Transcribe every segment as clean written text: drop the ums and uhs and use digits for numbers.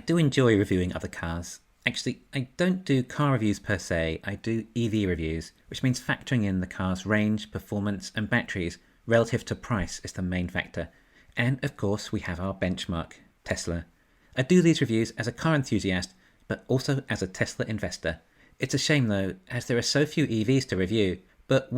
do enjoy reviewing other cars. Actually, I don't do car reviews per se, I do EV reviews, which means factoring in the car's range, performance and batteries relative to price is the main factor. And of course we have our benchmark, Tesla. I do these reviews as a car enthusiast, but also as a Tesla investor. It's a shame though, as there are so few EVs to review, but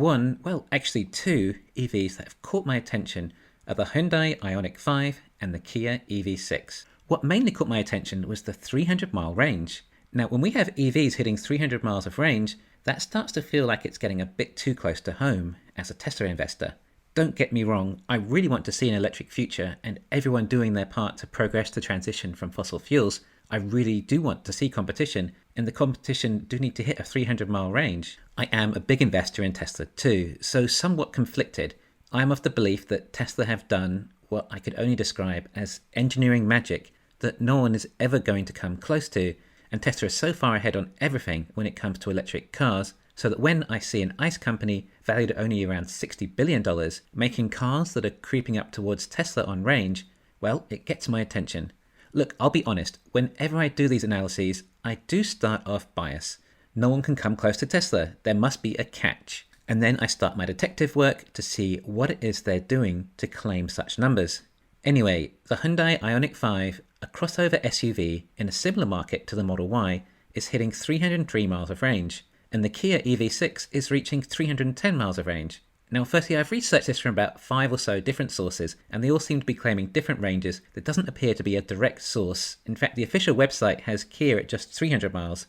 actually two EVs that have caught my attention are the Hyundai Ioniq 5 and the Kia EV6. What mainly caught my attention was the 300-mile range. Now, when we have EVs hitting 300 miles of range, that starts to feel like it's getting a bit too close to home as a Tesla investor. Don't get me wrong, I really want to see an electric future and everyone doing their part to progress the transition from fossil fuels. I really do want to see competition, and the competition do need to hit a 300-mile range. I am a big investor in Tesla too, so somewhat conflicted. I am of the belief that Tesla have done what I could only describe as engineering magic that no one is ever going to come close to, and Tesla is so far ahead on everything when it comes to electric cars, so that when I see an ICE company valued at only around $60 billion making cars that are creeping up towards Tesla on range, well, it gets my attention. Look, I'll be honest, whenever I do these analyses, I do start off biased. No one can come close to Tesla, there must be a catch. And then I start my detective work to see what it is they're doing to claim such numbers. Anyway, the Hyundai Ioniq 5, a crossover SUV in a similar market to the Model Y, is hitting 303 miles of range, and the Kia EV6 is reaching 310 miles of range. Now firstly, I've researched this from about 5 or so different sources, and they all seem to be claiming different ranges. There doesn't appear to be a direct source. In fact, the official website has Kia at just 300 miles.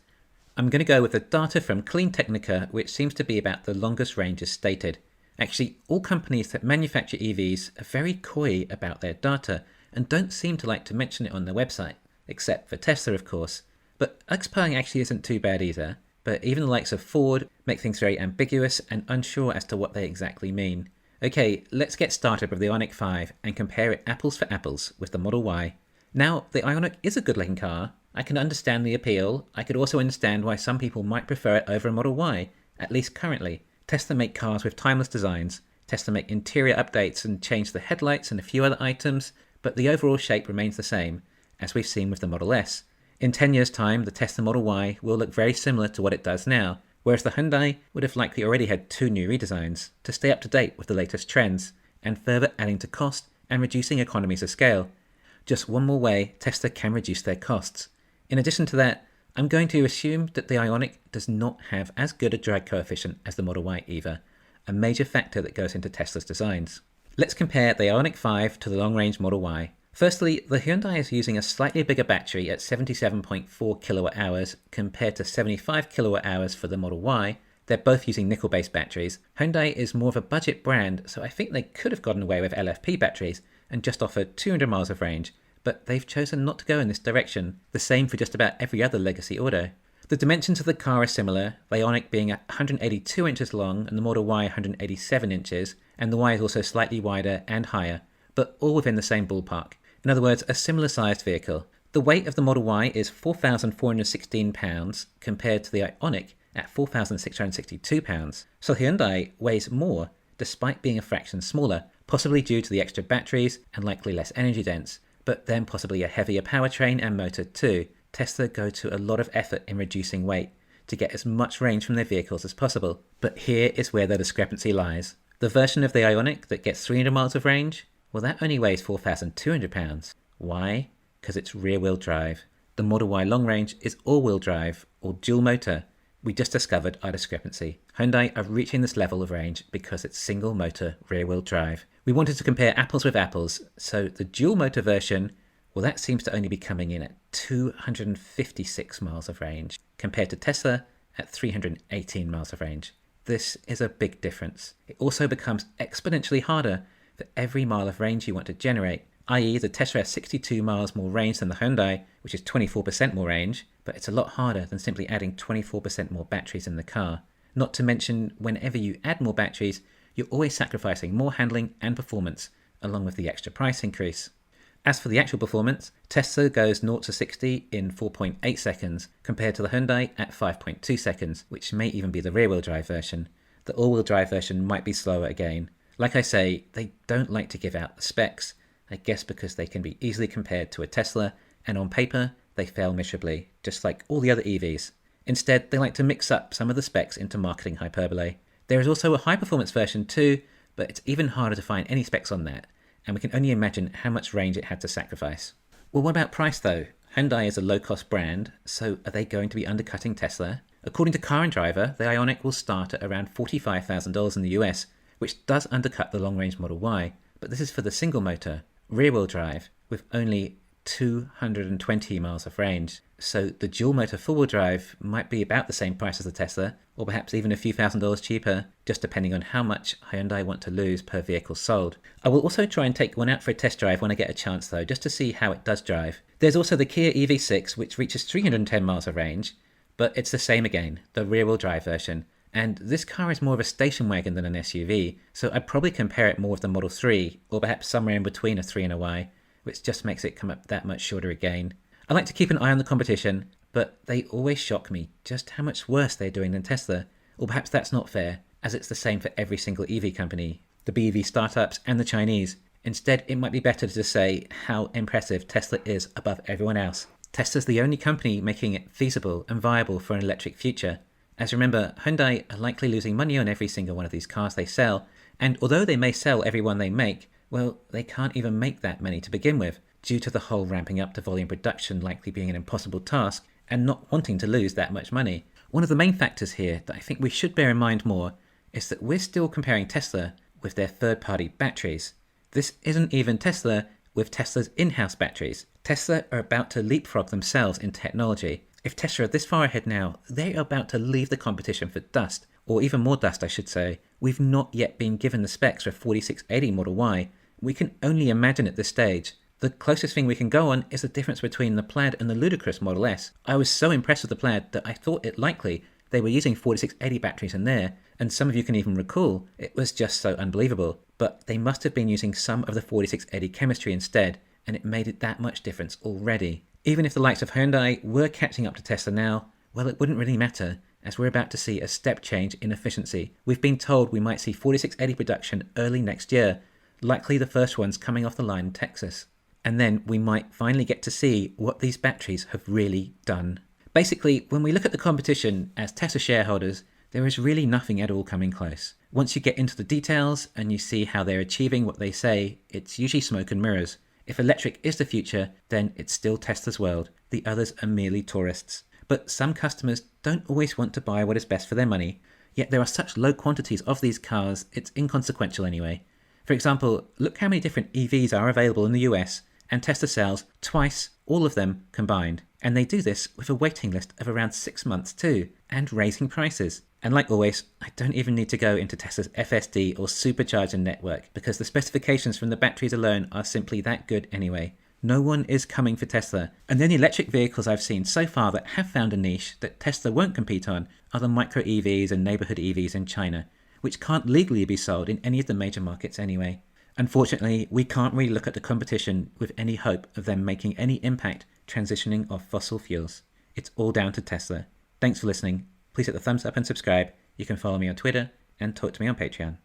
I'm going to go with the data from Clean Technica, which seems to be about the longest ranges stated. Actually, all companies that manufacture EVs are very coy about their data and don't seem to like to mention it on their website, except for Tesla of course. But Xpeng actually isn't too bad either, but even the likes of Ford make things very ambiguous and unsure as to what they exactly mean. Okay, let's get started with the Ioniq 5 and compare it apples for apples with the Model Y. Now, the Ioniq is a good looking car. I can understand the appeal. I could also understand why some people might prefer it over a Model Y, at least currently. Tesla make cars with timeless designs. Tesla make interior updates and change the headlights and a few other items, but the overall shape remains the same, as we've seen with the Model S. In 10 years' time, the Tesla Model Y will look very similar to what it does now, whereas the Hyundai would have likely already had 2 new redesigns to stay up to date with the latest trends, and further adding to cost and reducing economies of scale. Just one more way Tesla can reduce their costs. In addition to that, I'm going to assume that the Ioniq does not have as good a drag coefficient as the Model Y either, a major factor that goes into Tesla's designs. Let's compare the Ioniq 5 to the long-range Model Y. Firstly, the Hyundai is using a slightly bigger battery at 77.4 kilowatt hours compared to 75 kilowatt hours for the Model Y. They're both using nickel-based batteries. Hyundai is more of a budget brand, so I think they could have gotten away with LFP batteries and just offered 200 miles of range, but they've chosen not to go in this direction, the same for just about every other legacy auto. The dimensions of the car are similar, the Ioniq being 182 inches long and the Model Y 187 inches, and the Y is also slightly wider and higher, but all within the same ballpark. In other words, a similar sized vehicle. The weight of the Model Y is 4,416 pounds compared to the Ioniq at 4,662 pounds. So Hyundai weighs more despite being a fraction smaller, possibly due to the extra batteries and likely less energy dense, but then possibly a heavier powertrain and motor too. Tesla go to a lot of effort in reducing weight to get as much range from their vehicles as possible. But here is where the discrepancy lies. The version of the Ioniq that gets 300 miles of range, well, that only weighs 4,200 pounds. Why? Because it's rear-wheel drive. The Model Y long range is all-wheel drive or dual motor. We just discovered our discrepancy. Hyundai are reaching this level of range because it's single motor rear-wheel drive. We wanted to compare apples with apples, so the dual motor version, well, that seems to only be coming in at 256 miles of range compared to Tesla at 318 miles of range. This is a big difference. It also becomes exponentially harder for every mile of range you want to generate, i.e. the Tesla has 62 miles more range than the Hyundai, which is 24% more range, but it's a lot harder than simply adding 24% more batteries in the car. Not to mention, whenever you add more batteries, you're always sacrificing more handling and performance, along with the extra price increase. As for the actual performance, Tesla goes 0 to 60 in 4.8 seconds, compared to the Hyundai at 5.2 seconds, which may even be the rear-wheel drive version. The all-wheel drive version might be slower again. Like I say, they don't like to give out the specs, I guess because they can be easily compared to a Tesla, and on paper, they fail miserably, just like all the other EVs. Instead, they like to mix up some of the specs into marketing hyperbole. There is also a high-performance version too, but it's even harder to find any specs on that, and we can only imagine how much range it had to sacrifice. Well, what about price though? Hyundai is a low-cost brand, so are they going to be undercutting Tesla? According to Car and Driver, the Ioniq will start at around $45,000 in the US, which does undercut the long-range Model Y, but this is for the single motor, rear-wheel drive, with only 220 miles of range. So the dual motor four-wheel drive might be about the same price as the Tesla, or perhaps even a few $1,000s cheaper, just depending on how much Hyundai want to lose per vehicle sold. I will also try and take one out for a test drive when I get a chance though, just to see how it does drive. There's also the Kia EV6, which reaches 310 miles of range, but it's the same again, the rear-wheel drive version. And this car is more of a station wagon than an SUV, so I'd probably compare it more with the Model 3, or perhaps somewhere in between a 3 and a Y, which just makes it come up that much shorter again. I like to keep an eye on the competition, but they always shock me just how much worse they're doing than Tesla. Or perhaps that's not fair, as it's the same for every single EV company, the BEV startups and the Chinese. Instead, it might be better to just say how impressive Tesla is above everyone else. Tesla's the only company making it feasible and viable for an electric future. As remember, Hyundai are likely losing money on every single one of these cars they sell, and although they may sell every one they make, well, they can't even make that many to begin with, due to the whole ramping up to volume production likely being an impossible task, and not wanting to lose that much money. One of the main factors here that I think we should bear in mind more is that we're still comparing Tesla with their third-party batteries. This isn't even Tesla with Tesla's in-house batteries. Tesla are about to leapfrog themselves in technology. If Tesla are this far ahead now, they are about to leave the competition for dust, or even more dust I should say. We've not yet been given the specs for 4680 Model Y. We can only imagine at this stage. The closest thing we can go on is the difference between the Plaid and the ludicrous Model S. I was so impressed with the Plaid that I thought it likely they were using 4680 batteries in there, and some of you can even recall it was just so unbelievable. But they must have been using some of the 4680 chemistry instead, and it made it that much difference already. Even if the likes of Hyundai were catching up to Tesla now, well, it wouldn't really matter, as we're about to see a step change in efficiency. We've been told we might see 4680 production early next year, likely the first ones coming off the line in Texas. And then we might finally get to see what these batteries have really done. Basically, when we look at the competition as Tesla shareholders, there is really nothing at all coming close. Once you get into the details and you see how they're achieving what they say, it's usually smoke and mirrors. If electric is the future, then it's still Tesla's world. The others are merely tourists. But some customers don't always want to buy what is best for their money, yet there are such low quantities of these cars, it's inconsequential anyway. For example, look how many different EVs are available in the US, and Tesla sells twice all of them combined. And they do this with a waiting list of around 6 months too, and raising prices. And like always, I don't even need to go into Tesla's FSD or supercharger network, because the specifications from the batteries alone are simply that good anyway. No one is coming for Tesla, and the only electric vehicles I've seen so far that have found a niche that Tesla won't compete on are the micro EVs and neighborhood EVs in China, which can't legally be sold in any of the major markets anyway. Unfortunately, we can't really look at the competition with any hope of them making any impact transitioning off fossil fuels. It's all down to Tesla. Thanks for listening. Please hit the thumbs up and subscribe. You can follow me on Twitter and talk to me on Patreon.